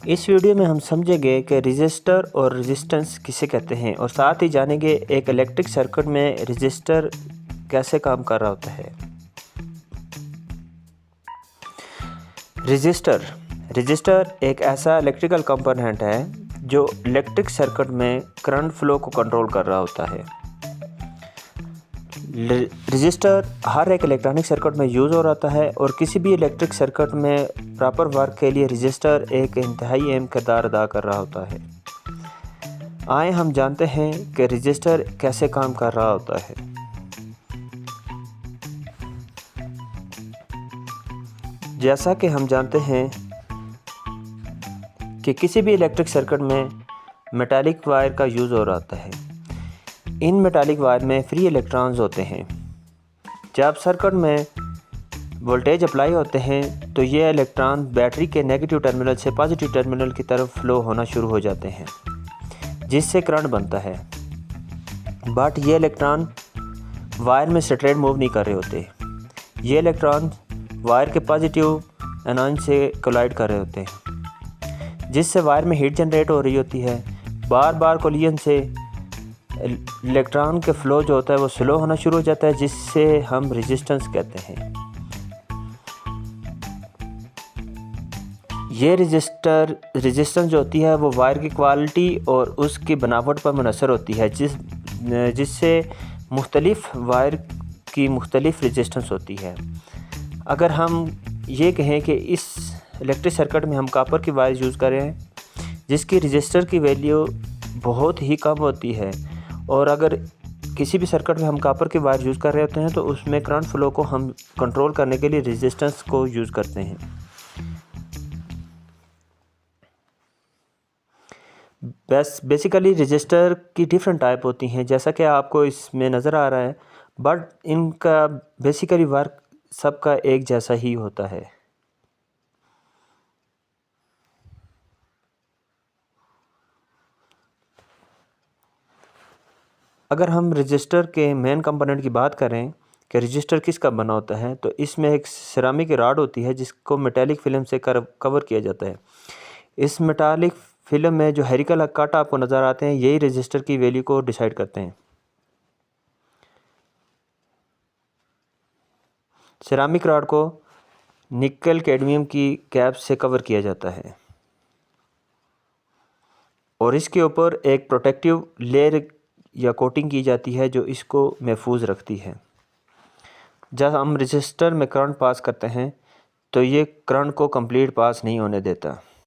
इस वीडियो में हम समझेंगे कि रजिस्टर और रेजिस्टेंस किसे कहते हैं और साथ ही जानेंगे एक इलेक्ट्रिक सर्किट में रजिस्टर कैसे काम कर रहा होता है। रजिस्टर एक ऐसा इलेक्ट्रिकल कंपोनेंट है जो इलेक्ट्रिक सर्किट में करंट फ्लो को कंट्रोल कर रहा होता है। रजिस्टर हर एक इलेक्ट्रॉनिक सर्किट में यूज़ हो रहा है और किसी भी इलेक्ट्रिक सर्किट में प्रॉपर वर्क के लिए रजिस्टर एक इंतहाई अहम किरदार अदा कर रहा होता है। आइए हम जानते हैं कि रजिस्टर कैसे काम कर रहा होता है। जैसा कि हम जानते हैं कि किसी भी इलेक्ट्रिक सर्किट में मेटालिक वायर का यूज़ हो रहा होता है। इन मेटालिक वायर में फ्री इलेक्ट्रॉन्स होते हैं। जब सर्किट में वोल्टेज अप्लाई होते हैं तो ये इलेक्ट्रॉन बैटरी के नेगेटिव टर्मिनल से पॉजिटिव टर्मिनल की तरफ फ्लो होना शुरू हो जाते हैं, जिससे करंट बनता है। बट ये इलेक्ट्रॉन वायर में स्ट्रेट मूव नहीं कर रहे होते। ये इलेक्ट्रॉन वायर के पॉजिटिव एनोन से कोलाइड कर रहे होते हैं, जिससे वायर में हीट जनरेट हो रही होती है। बार बार कोलिजन से इलेक्ट्रॉन के फ्लो जो होता है वो स्लो होना शुरू हो जाता है, जिससे हम रेजिस्टेंस कहते हैं। ये रेजिस्टेंस जो होती है वो वायर की क्वालिटी और उसकी बनावट पर मुनसर होती है, जिससे मुख्तलिफ वायर की मुख्तलिफ रेजिस्टेंस होती है। अगर हम ये कहें कि इस इलेक्ट्रिक सर्किट में हम कॉपर की वायर यूज़ कर रहे हैं, जिसकी रजिस्टर की वैल्यू बहुत ही कम होती है, और अगर किसी भी सर्किट में हम कॉपर की वायर यूज़ कर रहे होते हैं तो उसमें करंट फ्लो को हम कंट्रोल करने के लिए रेजिस्टेंस को यूज़ करते हैं। बेसिकली रजिस्टर की डिफरेंट टाइप होती हैं, जैसा कि आपको इसमें नज़र आ रहा है, बट इनका बेसिकली वर्क सबका एक जैसा ही होता है। अगर हम रजिस्टर के मेन कंपोनेंट की बात करें कि रजिस्टर किसका बना होता है, तो इसमें एक सिरामिक रॉड होती है जिसको मेटालिक फिल्म से कवर किया जाता है। इस मेटालिक फिल्म में जो हेरिकल कट आपको नज़र आते हैं, यही रजिस्टर की वैल्यू को डिसाइड करते हैं। सिरामिक रॉड को निकल कैडमियम की कैप से कवर किया जाता है और इसके ऊपर एक प्रोटेक्टिव लेयर या कोटिंग की जाती है जो इसको महफूज रखती है। जब हम रजिस्टर में करंट पास करते हैं तो ये करंट को कंप्लीट पास नहीं होने देता।